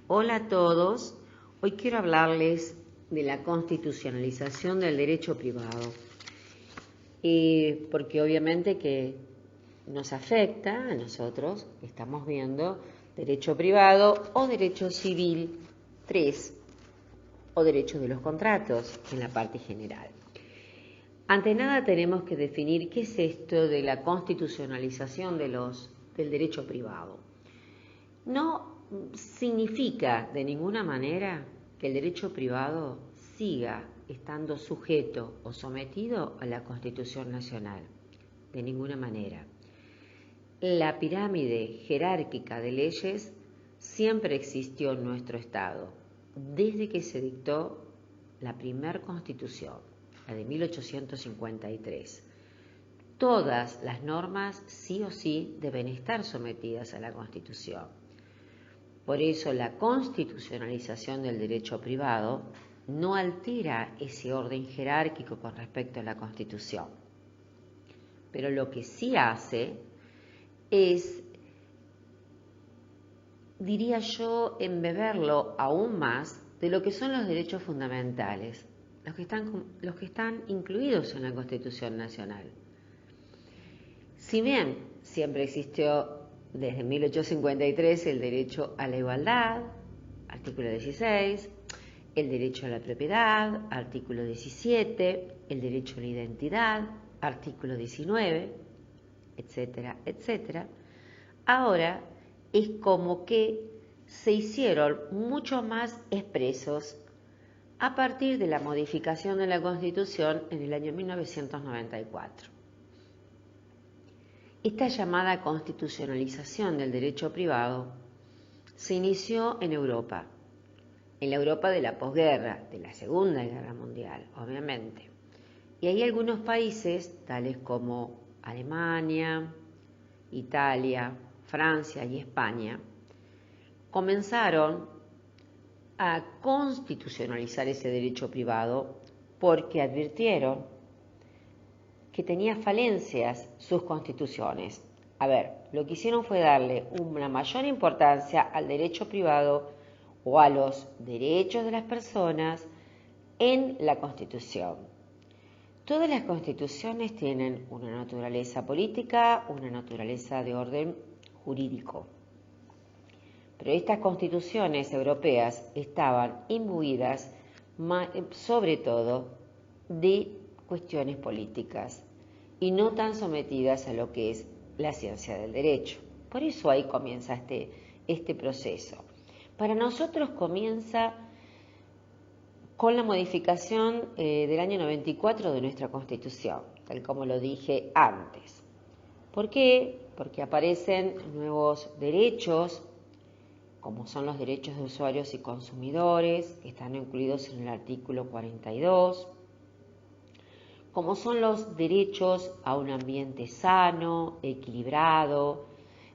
Hola a todos, hoy quiero hablarles de la constitucionalización del derecho privado, porque obviamente que nos afecta a nosotros, estamos viendo derecho privado o derecho civil 3 o derecho de los contratos en la parte general. Ante nada tenemos que definir qué es esto de la constitucionalización del derecho privado. No significa de ninguna manera que el derecho privado siga estando sujeto o sometido a la Constitución Nacional. De ninguna manera. La pirámide jerárquica de leyes siempre existió en nuestro Estado, desde que se dictó la primera Constitución, la de 1853. Todas las normas sí o sí deben estar sometidas a la Constitución. Por eso la constitucionalización del derecho privado no altera ese orden jerárquico con respecto a la Constitución. Pero lo que sí hace es, diría yo, embeberlo aún más de lo que son los derechos fundamentales, los que están incluidos en la Constitución Nacional. Si bien siempre existió desde 1853 el derecho a la igualdad, artículo 16, el derecho a la propiedad, artículo 17, el derecho a la identidad, artículo 19, etcétera, etcétera. Ahora es como que se hicieron mucho más expresos a partir de la modificación de la Constitución en el año 1994. Esta llamada constitucionalización del derecho privado se inició en Europa, en la Europa de la posguerra, de la Segunda Guerra Mundial, obviamente. Y hay algunos países, tales como Alemania, Italia, Francia y España, comenzaron a constitucionalizar ese derecho privado porque advirtieron que tenía falencias sus constituciones. A ver, lo que hicieron fue darle una mayor importancia al derecho privado o a los derechos de las personas en la Constitución. Todas las constituciones tienen una naturaleza política, una naturaleza de orden jurídico. Pero estas constituciones europeas estaban imbuidas sobre todo de cuestiones políticas y no tan sometidas a lo que es la ciencia del derecho. Por eso ahí comienza este proceso. Para nosotros comienza con la modificación del año 94 de nuestra Constitución, tal como lo dije antes. ¿Por qué? Porque aparecen nuevos derechos, como son los derechos de usuarios y consumidores, que están incluidos en el artículo 42, como son los derechos a un ambiente sano, equilibrado,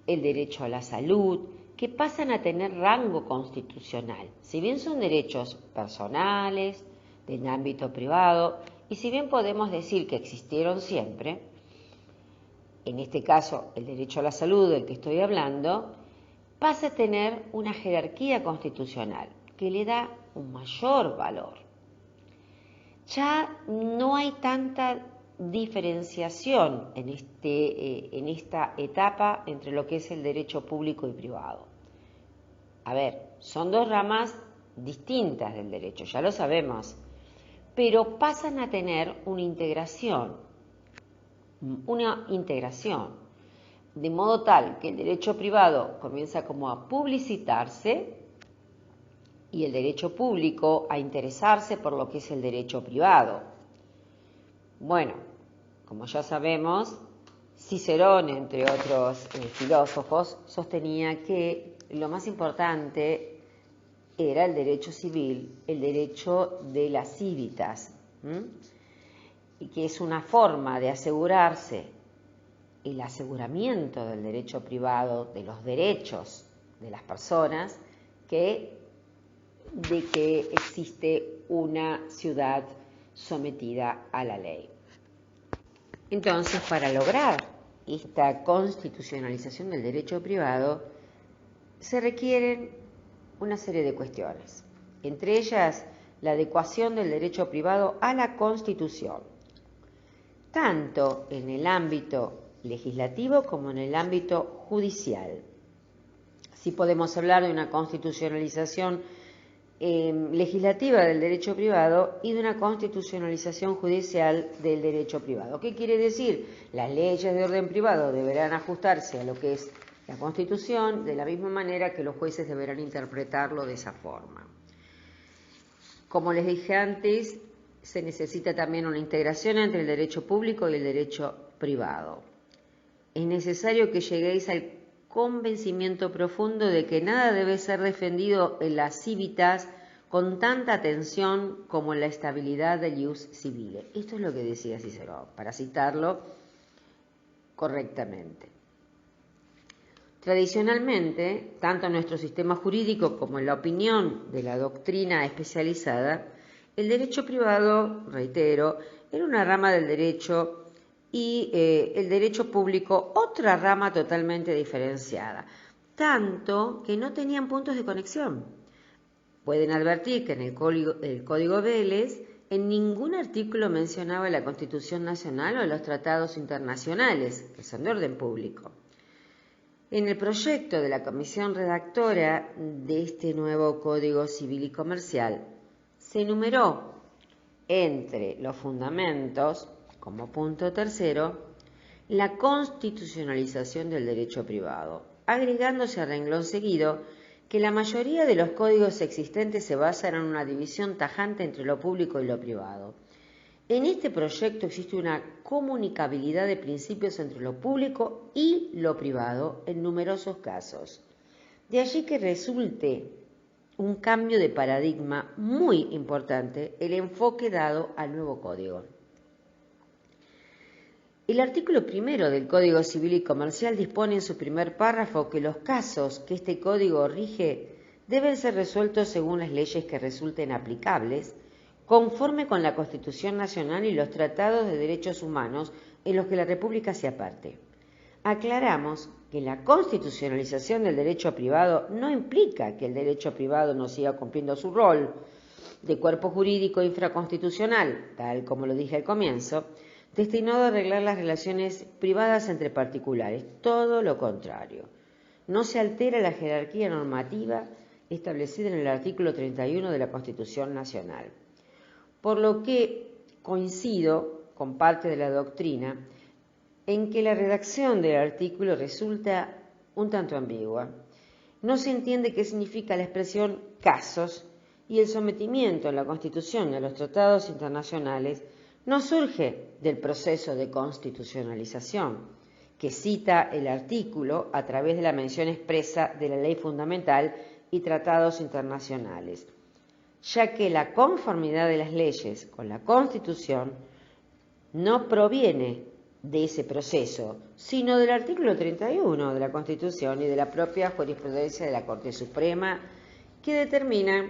el derecho a la salud, que pasan a tener rango constitucional. Si bien son derechos personales, del ámbito privado, y si bien podemos decir que existieron siempre, en este caso el derecho a la salud del que estoy hablando, pasa a tener una jerarquía constitucional que le da un mayor valor. Ya no hay tanta diferenciación en esta etapa entre lo que es el derecho público y privado. A ver, son dos ramas distintas del derecho, ya lo sabemos, pero pasan a tener una integración, de modo tal que el derecho privado comienza como a publicitarse y el derecho público a interesarse por lo que es el derecho privado. Bueno, como ya sabemos, Cicerón, entre otros filósofos, sostenía que lo más importante era el derecho civil, el derecho de las civitas, y que es una forma de asegurarse el aseguramiento del derecho privado, de los derechos de las personas, de que existe una ciudad sometida a la ley. Entonces, para lograr esta constitucionalización del derecho privado, se requieren una serie de cuestiones, entre ellas la adecuación del derecho privado a la Constitución, tanto en el ámbito legislativo como en el ámbito judicial. Sí podemos hablar de una constitucionalización legislativa del derecho privado y de una constitucionalización judicial del derecho privado. ¿Qué quiere decir? Las leyes de orden privado deberán ajustarse a lo que es la Constitución, de la misma manera que los jueces deberán interpretarlo de esa forma. Como les dije antes, se necesita también una integración entre el derecho público y el derecho privado. Es necesario que lleguéis al convencimiento profundo de que nada debe ser defendido en las civitas con tanta atención como en la estabilidad del ius civile. Esto es lo que decía Cicerón, para citarlo correctamente. Tradicionalmente, tanto en nuestro sistema jurídico como en la opinión de la doctrina especializada, el derecho privado, reitero, era una rama del derecho y el derecho público otra rama totalmente diferenciada, tanto que no tenían puntos de conexión. Pueden advertir que en el Código Vélez en ningún artículo mencionaba la Constitución Nacional o los tratados internacionales, que son de orden público. En el proyecto de la comisión redactora de este nuevo Código Civil y Comercial, se enumeró entre los fundamentos, como punto tercero, la constitucionalización del derecho privado, agregándose a renglón seguido que la mayoría de los códigos existentes se basan en una división tajante entre lo público y lo privado. En este proyecto existe una comunicabilidad de principios entre lo público y lo privado en numerosos casos. De allí que resulte un cambio de paradigma muy importante el enfoque dado al nuevo código. El artículo 1 del Código Civil y Comercial dispone en su primer párrafo que los casos que este código rige deben ser resueltos según las leyes que resulten aplicables, conforme con la Constitución Nacional y los tratados de derechos humanos en los que la República sea parte. Aclaramos que la constitucionalización del derecho privado no implica que el derecho privado no siga cumpliendo su rol de cuerpo jurídico infraconstitucional, tal como lo dije al comienzo, destinado a arreglar las relaciones privadas entre particulares. Todo lo contrario. No se altera la jerarquía normativa establecida en el artículo 31 de la Constitución Nacional. Por lo que coincido con parte de la doctrina en que la redacción del artículo resulta un tanto ambigua. No se entiende qué significa la expresión casos y el sometimiento a la Constitución y a los tratados internacionales no surge del proceso de constitucionalización que cita el artículo a través de la mención expresa de la ley fundamental y tratados internacionales, ya que la conformidad de las leyes con la Constitución no proviene de ese proceso, sino del artículo 31 de la Constitución y de la propia jurisprudencia de la Corte Suprema, que determina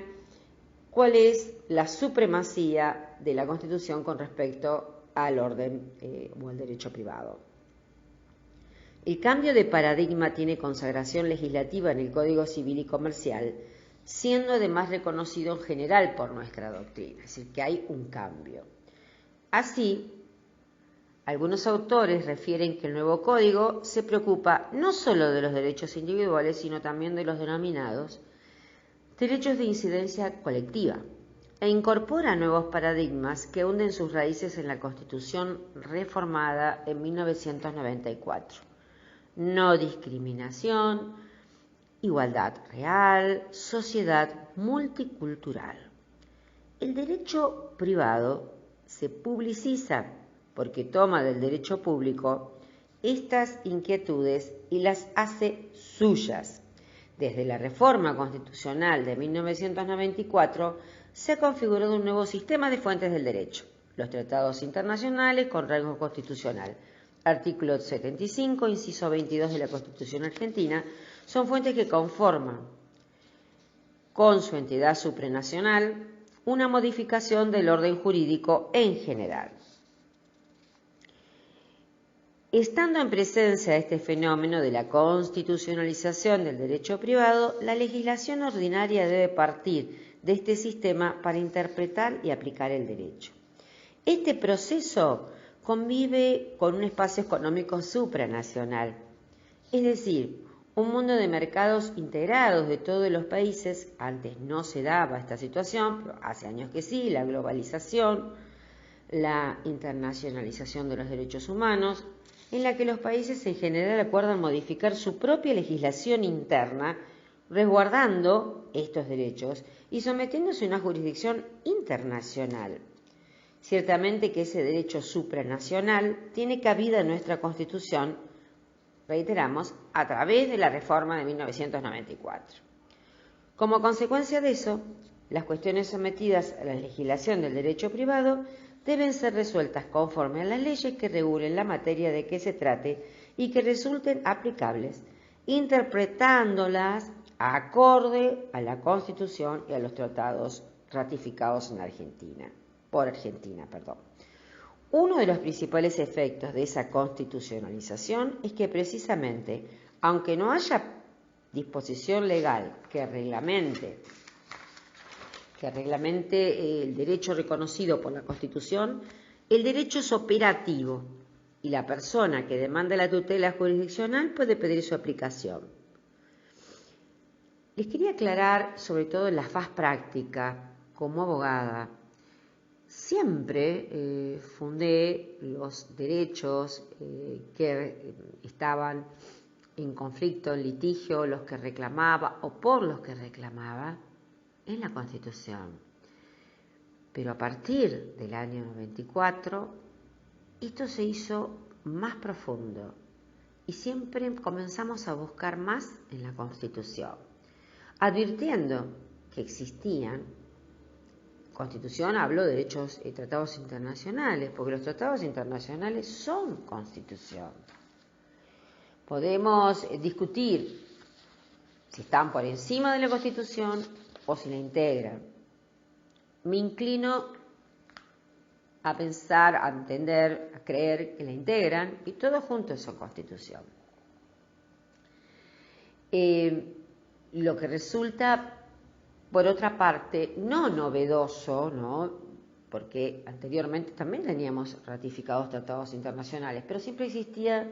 cuál es la supremacía de la Constitución con respecto al orden o al derecho privado. El cambio de paradigma tiene consagración legislativa en el Código Civil y Comercial, siendo además reconocido en general por nuestra doctrina, es decir, que hay un cambio. Así, algunos autores refieren que el nuevo código se preocupa no solo de los derechos individuales, sino también de los denominados derechos de incidencia colectiva, e incorpora nuevos paradigmas que hunden sus raíces en la Constitución reformada en 1994. No discriminación, igualdad real, sociedad multicultural. El derecho privado se publiciza porque toma del derecho público estas inquietudes y las hace suyas. Desde la reforma constitucional de 1994 se ha configurado un nuevo sistema de fuentes del derecho, los tratados internacionales con rango constitucional. Artículo 75, inciso 22 de la Constitución argentina, son fuentes que conforman con su entidad supranacional una modificación del orden jurídico en general. Estando en presencia de este fenómeno de la constitucionalización del derecho privado, la legislación ordinaria debe partir de este sistema para interpretar y aplicar el derecho. Este proceso convive con un espacio económico supranacional, es decir, un mundo de mercados integrados de todos los países. Antes no se daba esta situación, pero hace años que sí, la globalización, la internacionalización de los derechos humanos, en la que los países en general acuerdan modificar su propia legislación interna, resguardando estos derechos y sometiéndose a una jurisdicción internacional. Ciertamente que ese derecho supranacional tiene cabida en nuestra Constitución, reiteramos, a través de la reforma de 1994. Como consecuencia de eso, las cuestiones sometidas a la legislación del derecho privado deben ser resueltas conforme a las leyes que regulen la materia de que se trate y que resulten aplicables, interpretándolas acorde a la Constitución y a los tratados ratificados en Argentina, por Argentina. Uno de los principales efectos de esa constitucionalización es que precisamente, aunque no haya disposición legal que reglamente el derecho reconocido por la Constitución, el derecho es operativo y la persona que demanda la tutela jurisdiccional puede pedir su aplicación. Les quería aclarar, sobre todo en la faz práctica, como abogada, siempre fundé los derechos que estaban en conflicto, en litigio, los que reclamaba o por los que reclamaba, en la Constitución. Pero a partir del año 94, esto se hizo más profundo y siempre comenzamos a buscar más en la Constitución, advirtiendo que existían, Constitución, hablo de derechos y tratados internacionales, porque los tratados internacionales son Constitución. Podemos discutir si están por encima de la Constitución o si la integran. Me inclino a pensar, a entender, a creer que la integran y todos juntos son Constitución. Lo que resulta, por otra parte, no novedoso, ¿no? Porque anteriormente también teníamos ratificados tratados internacionales, pero siempre existía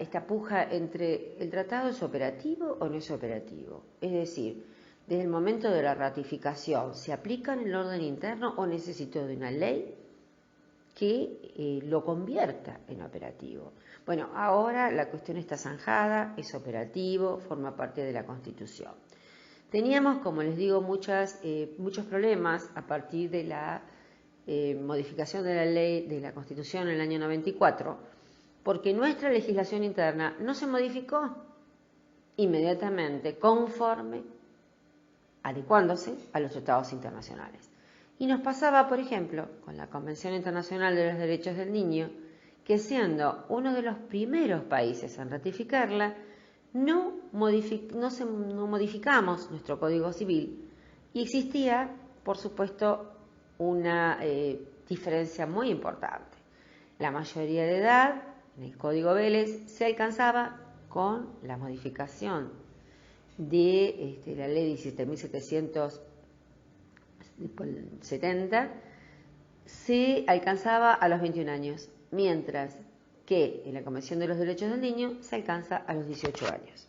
esta puja entre el tratado es operativo o no es operativo. Es decir, desde el momento de la ratificación, ¿se aplica en el orden interno o necesito de una ley que lo convierta en operativo? Bueno, ahora la cuestión está zanjada, es operativo, forma parte de la Constitución. Teníamos, como les digo, muchos problemas a partir de la modificación de la ley de la Constitución en el año 94, porque nuestra legislación interna no se modificó inmediatamente conforme, adecuándose a los tratados internacionales. Y nos pasaba, por ejemplo, con la Convención Internacional de los Derechos del Niño, que siendo uno de los primeros países en ratificarla, no modificamos nuestro Código Civil y existía, por supuesto, una diferencia muy importante. La mayoría de edad en el Código Vélez se alcanzaba con la modificación de la Ley 17.770, se alcanzaba a los 21 años, mientras que en la Convención de los Derechos del Niño se alcanza a los 18 años.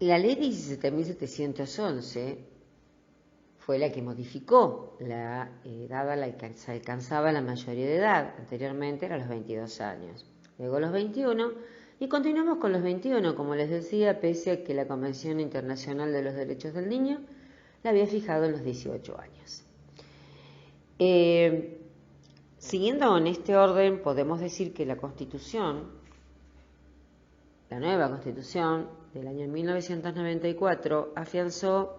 La Ley 17.711 fue la que modificó la edad a la que se alcanzaba la mayoría de edad. Anteriormente era los 22 años, luego los 21, y continuamos con los 21, como les decía, pese a que la Convención Internacional de los Derechos del Niño la había fijado en los 18 años. Siguiendo en este orden, podemos decir que la Constitución, la nueva Constitución del año 1994, afianzó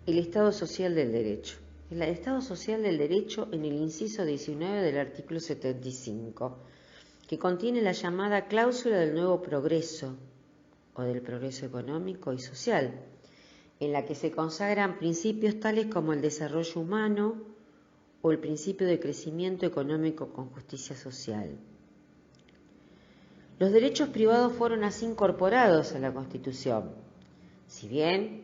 el Estado Social del Derecho. El Estado Social del Derecho en el inciso 19 del artículo 75, que contiene la llamada cláusula del nuevo progreso o del progreso económico y social, en la que se consagran principios tales como el desarrollo humano o el principio de crecimiento económico con justicia social. Los derechos privados fueron así incorporados a la Constitución. Si bien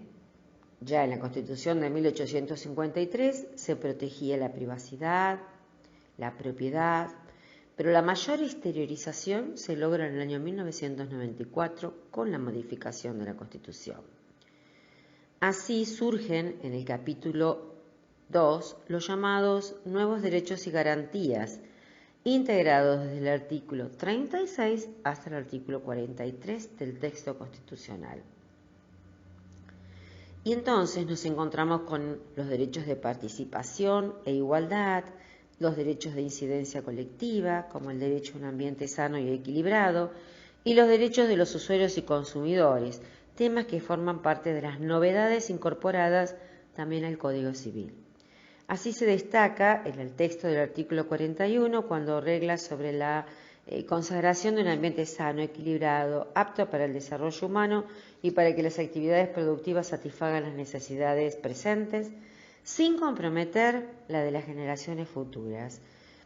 ya en la Constitución de 1853 se protegía la privacidad, la propiedad, pero la mayor exteriorización se logra en el año 1994 con la modificación de la Constitución. Así surgen en el capítulo 2 los llamados nuevos derechos y garantías, integrados desde el artículo 36 hasta el artículo 43 del texto constitucional. Y entonces nos encontramos con los derechos de participación e igualdad, los derechos de incidencia colectiva, como el derecho a un ambiente sano y equilibrado, y los derechos de los usuarios y consumidores, temas que forman parte de las novedades incorporadas también al Código Civil. Así se destaca en el texto del artículo 41 cuando regla sobre la consagración de un ambiente sano, equilibrado, apto para el desarrollo humano y para que las actividades productivas satisfagan las necesidades presentes, sin comprometer la de las generaciones futuras,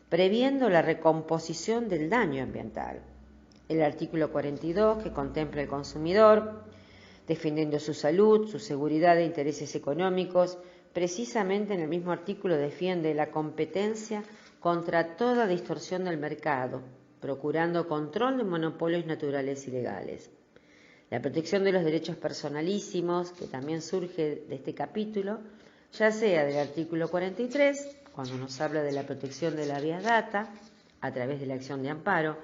previendo la recomposición del daño ambiental. El artículo 42, que contempla el consumidor, defendiendo su salud, su seguridad e intereses económicos, precisamente en el mismo artículo defiende la competencia contra toda distorsión del mercado, procurando control de monopolios naturales y legales. La protección de los derechos personalísimos, que también surge de este capítulo, ya sea del artículo 43, cuando nos habla de la protección de la habeas data, a través de la acción de amparo,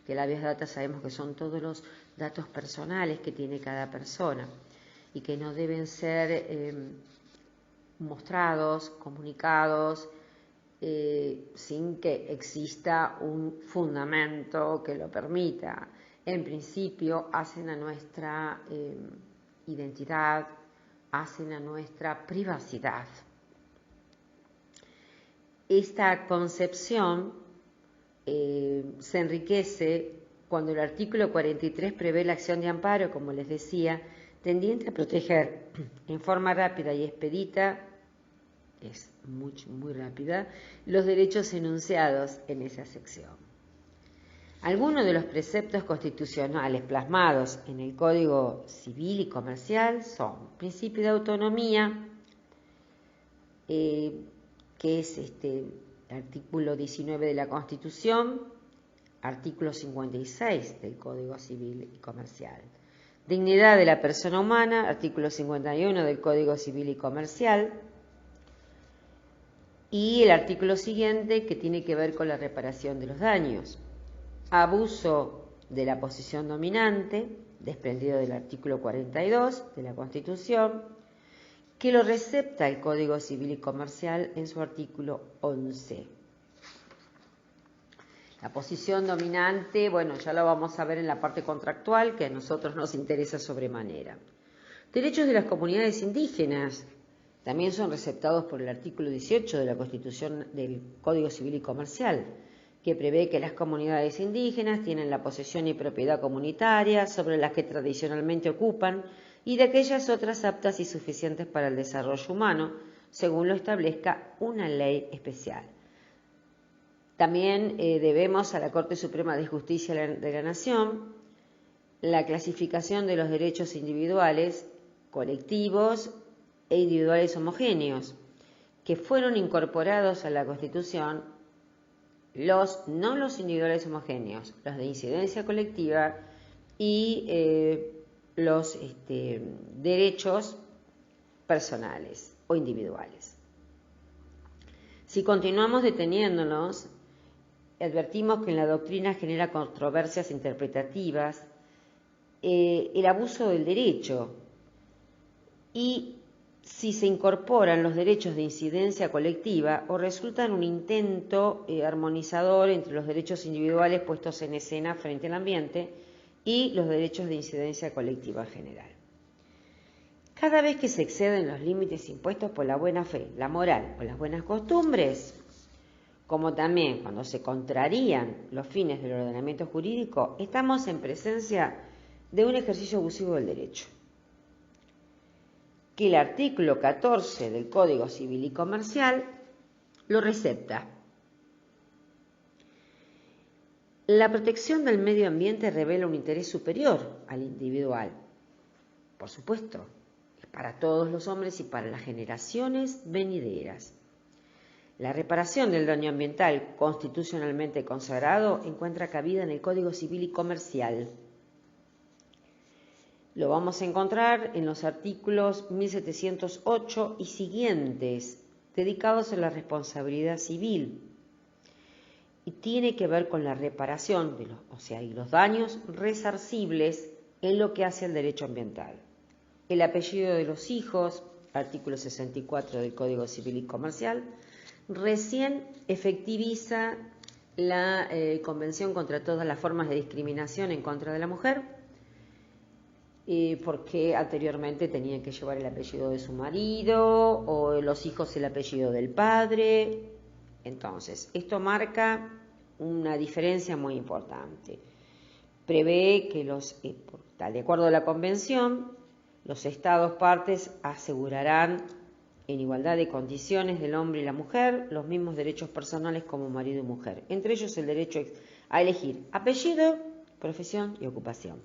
que la habeas data sabemos que son todos los datos personales que tiene cada persona y que no deben ser mostrados, comunicados, sin que exista un fundamento que lo permita. En principio, hacen a nuestra identidad, hacen a nuestra privacidad. Esta concepción se enriquece cuando el artículo 43 prevé la acción de amparo, como les decía, tendiente a proteger en forma rápida y expedita, es muy rápida, los derechos enunciados en esa sección. Algunos de los preceptos constitucionales plasmados en el Código Civil y Comercial son principio de autonomía, que es el artículo 19 de la Constitución, artículo 56 del Código Civil y Comercial. Dignidad de la persona humana, artículo 51 del Código Civil y Comercial. Y el artículo siguiente que tiene que ver con la reparación de los daños. Abuso de la posición dominante, desprendido del artículo 42 de la Constitución, que lo recepta el Código Civil y Comercial en su artículo 11. La posición dominante, bueno, ya lo vamos a ver en la parte contractual, que a nosotros nos interesa sobremanera. Derechos de las comunidades indígenas también son receptados por el artículo 18 de la Constitución del Código Civil y Comercial, que prevé que las comunidades indígenas tienen la posesión y propiedad comunitaria sobre las que tradicionalmente ocupan y de aquellas otras aptas y suficientes para el desarrollo humano, según lo establezca una ley especial. También debemos a la Corte Suprema de Justicia de la Nación la clasificación de los derechos individuales, colectivos e individuales homogéneos, que fueron incorporados a la Constitución, no los individuales homogéneos, los de incidencia colectiva y los derechos personales o individuales. Si continuamos deteniéndonos, advertimos que en la doctrina genera controversias interpretativas el abuso del derecho y si se incorporan los derechos de incidencia colectiva o resultan un intento armonizador entre los derechos individuales puestos en escena frente al ambiente y los derechos de incidencia colectiva en general. Cada vez que se exceden los límites impuestos por la buena fe, la moral o las buenas costumbres, como también cuando se contrarían los fines del ordenamiento jurídico, estamos en presencia de un ejercicio abusivo del derecho. que el artículo 14 del Código Civil y Comercial lo recepta. La protección del medio ambiente revela un interés superior al individual. Por supuesto, es para todos los hombres y para las generaciones venideras. La reparación del daño ambiental constitucionalmente consagrado encuentra cabida en el Código Civil y Comercial. Lo vamos a encontrar en los artículos 1708 y siguientes, dedicados a la responsabilidad civil. Y tiene que ver con la reparación de los daños resarcibles en lo que hace al derecho ambiental. El apellido de los hijos, artículo 64 del Código Civil y Comercial, recién efectiviza la Convención contra todas las formas de discriminación en contra de la mujer, porque anteriormente tenían que llevar el apellido de su marido o los hijos el apellido del padre. Entonces, esto marca una diferencia muy importante. Prevé que de acuerdo a la Convención, los Estados partes asegurarán en igualdad de condiciones del hombre y la mujer los mismos derechos personales como marido y mujer, entre ellos el derecho a elegir apellido, profesión y ocupación.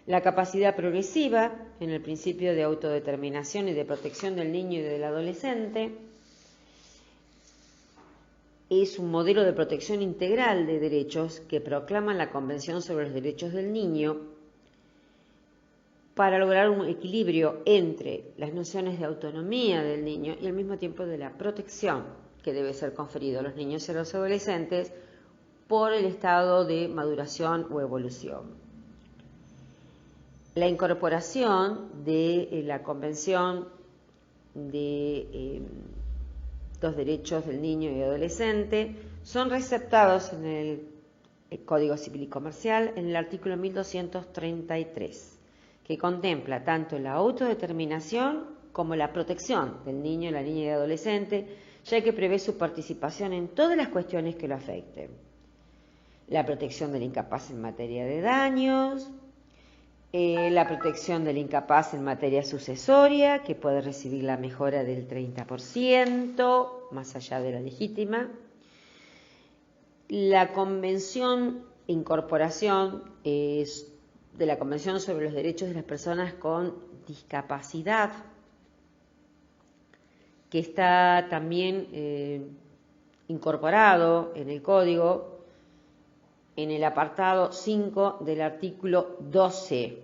La capacidad progresiva en el principio de autodeterminación y de protección del niño y del adolescente es un modelo de protección integral de derechos que proclama la Convención sobre los Derechos del Niño para lograr un equilibrio entre las nociones de autonomía del niño y al mismo tiempo de la protección que debe ser conferido a los niños y a los adolescentes por el estado de maduración o evolución. La incorporación de la Convención de los Derechos del Niño y Adolescente son receptados en el Código Civil y Comercial en el artículo 1233. Que contempla tanto la autodeterminación como la protección del niño, la niña y adolescente, ya que prevé su participación en todas las cuestiones que lo afecten. La protección del incapaz en materia de daños, la protección del incapaz en materia sucesoria, que puede recibir la mejora del 30%, más allá de la legítima. La Convención de Incorporación de la Convención sobre los Derechos de las Personas con Discapacidad, que está también incorporado en el Código en el apartado 5 del artículo 12.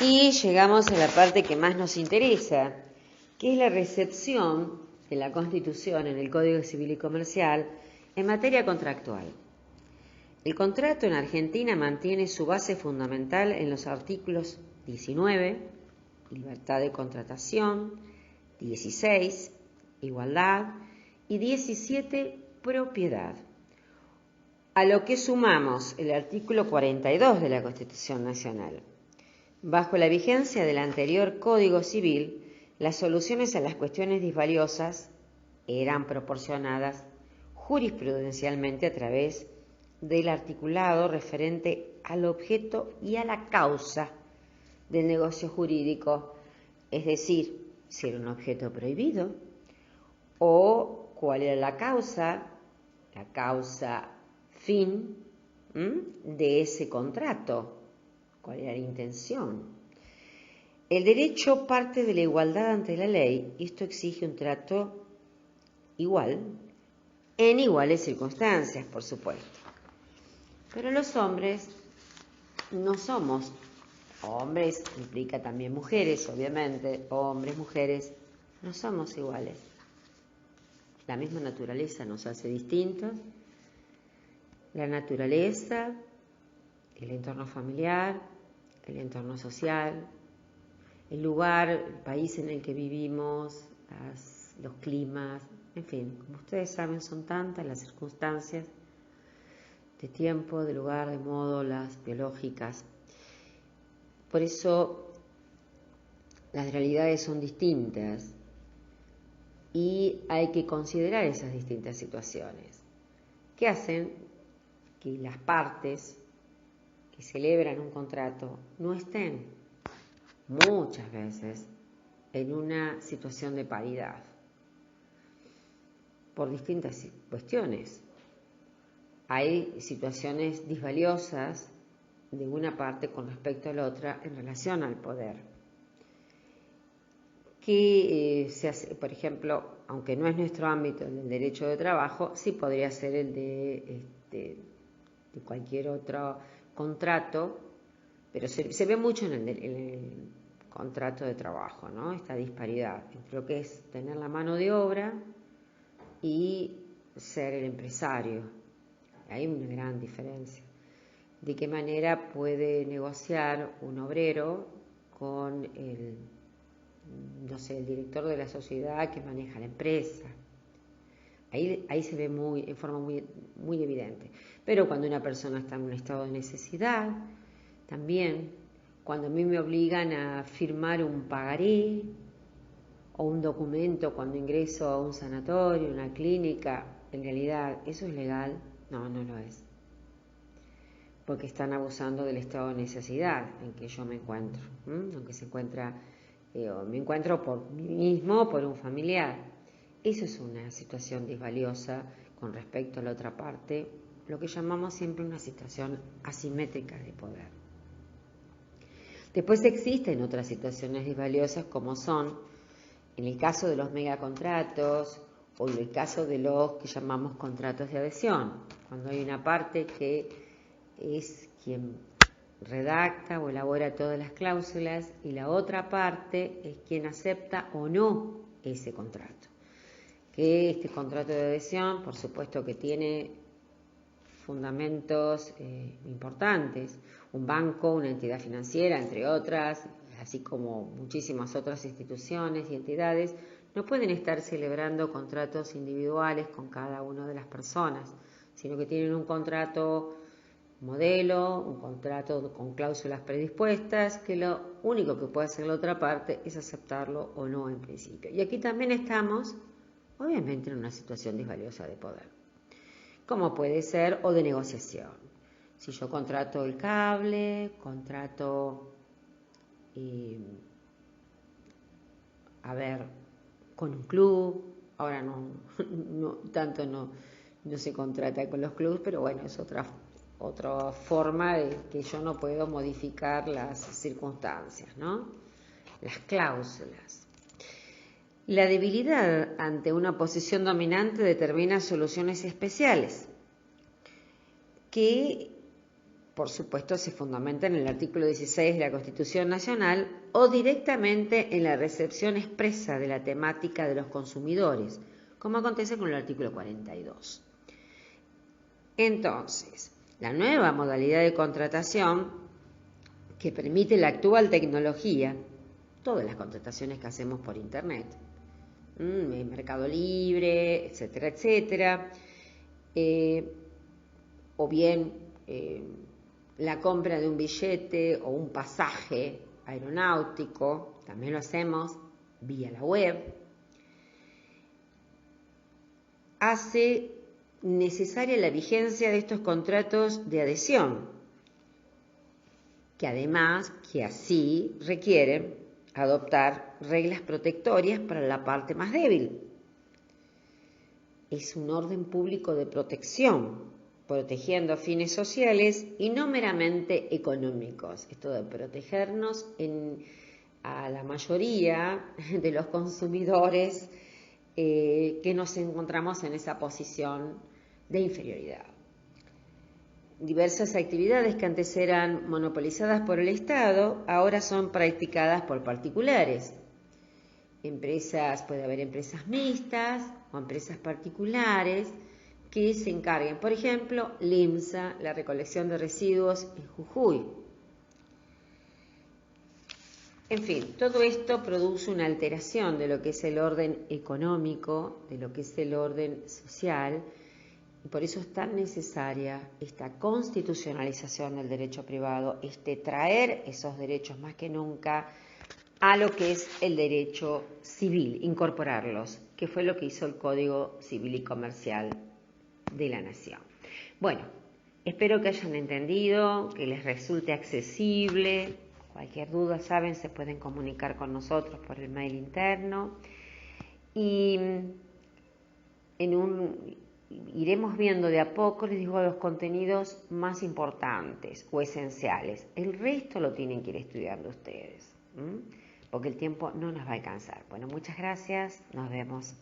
Y llegamos a la parte que más nos interesa, que es la recepción de la Constitución en el Código Civil y Comercial en materia contractual. El contrato en Argentina mantiene su base fundamental en los artículos 19, libertad de contratación, 16, igualdad, y 17, propiedad. A lo que sumamos el artículo 42 de la Constitución Nacional. Bajo la vigencia del anterior Código Civil, las soluciones a las cuestiones disvaliosas eran proporcionadas jurisprudencialmente a través del articulado referente al objeto y a la causa del negocio jurídico, es decir, si era un objeto prohibido o cuál era la causa fin de ese contrato, cuál era la intención. El derecho parte de la igualdad ante la ley y esto exige un trato igual en iguales circunstancias, por supuesto. Pero los hombres no somos hombres, implica también mujeres, obviamente, hombres, mujeres, no somos iguales. La misma naturaleza nos hace distintos. La naturaleza, el entorno familiar, el entorno social, el lugar, el país en el que vivimos, los climas, en fin, como ustedes saben, son tantas las circunstancias de tiempo, de lugar, de modo, las biológicas. Por eso las realidades son distintas y hay que considerar esas distintas situaciones que hacen que las partes que celebran un contrato no estén muchas veces en una situación de paridad por distintas cuestiones. Hay situaciones disvaliosas de una parte con respecto a la otra en relación al poder. Que se hace, por ejemplo, aunque no es nuestro ámbito el del derecho de trabajo, sí podría ser el de cualquier otro contrato, pero se ve mucho en el contrato de trabajo, ¿no? Esta disparidad entre lo que es tener la mano de obra y ser el empresario. Hay una gran diferencia. ¿De qué manera puede negociar un obrero con el director de la sociedad que maneja la empresa? Ahí se ve en forma muy evidente. Pero cuando una persona está en un estado de necesidad, también, cuando a mí me obligan a firmar un pagaré o un documento cuando ingreso a un sanatorio, una clínica, en realidad, ¿eso es legal? No, no lo es. Porque están abusando del estado de necesidad en que yo me encuentro, aunque me encuentro por mí mismo o por un familiar. Eso es una situación disvaliosa con respecto a la otra parte, lo que llamamos siempre una situación asimétrica de poder. Después existen otras situaciones disvaliosas como son, en el caso de los megacontratos o en el caso de los que llamamos contratos de adhesión, cuando hay una parte que es quien redacta o elabora todas las cláusulas y la otra parte es quien acepta o no ese contrato. Que este contrato de adhesión, por supuesto que tiene fundamentos importantes, un banco, una entidad financiera, entre otras, así como muchísimas otras instituciones y entidades, no pueden estar celebrando contratos individuales con cada una de las personas, sino que tienen un contrato modelo, un contrato con cláusulas predispuestas, que lo único que puede hacer la otra parte es aceptarlo o no en principio. Y aquí también estamos, obviamente, en una situación disvaliosa de poder, como puede ser, o de negociación. Si yo contrato el cable, contrato, con un club, ahora no se contrata con los clubes, pero bueno, es otra forma de que yo no puedo modificar las circunstancias, ¿no? Las cláusulas. La debilidad ante una posición dominante determina soluciones especiales que, por supuesto, se fundamentan en el artículo 16 de la Constitución Nacional o directamente en la recepción expresa de la temática de los consumidores, como acontece con el artículo 42. Entonces, la nueva modalidad de contratación que permite la actual tecnología, todas las contrataciones que hacemos por Internet, Mercado Libre, etcétera, etcétera, o bien la compra de un billete o un pasaje aeronáutico, también lo hacemos vía la web, hace necesaria la vigencia de estos contratos de adhesión, que así requieren adoptar reglas protectorias para la parte más débil. Es un orden público de protección, protegiendo fines sociales y no meramente económicos. Esto de protegernos a la mayoría de los consumidores que nos encontramos en esa posición de inferioridad. Diversas actividades que antes eran monopolizadas por el Estado, ahora son practicadas por particulares. Puede haber empresas mixtas o empresas particulares que se encarguen, por ejemplo, LIMSA, la recolección de residuos en Jujuy. En fin, todo esto produce una alteración de lo que es el orden económico, de lo que es el orden social, y por eso es tan necesaria esta constitucionalización del derecho privado, traer esos derechos más que nunca a lo que es el derecho civil, incorporarlos, que fue lo que hizo el Código Civil y Comercial de la Nación. Bueno, Espero que hayan entendido, que les resulte accesible. Cualquier duda, saben, se pueden comunicar con nosotros por el mail interno. Y iremos viendo de a poco, les digo, los contenidos más importantes o esenciales. El resto lo tienen que ir estudiando ustedes, porque el tiempo no nos va a alcanzar. Bueno, muchas gracias, nos vemos.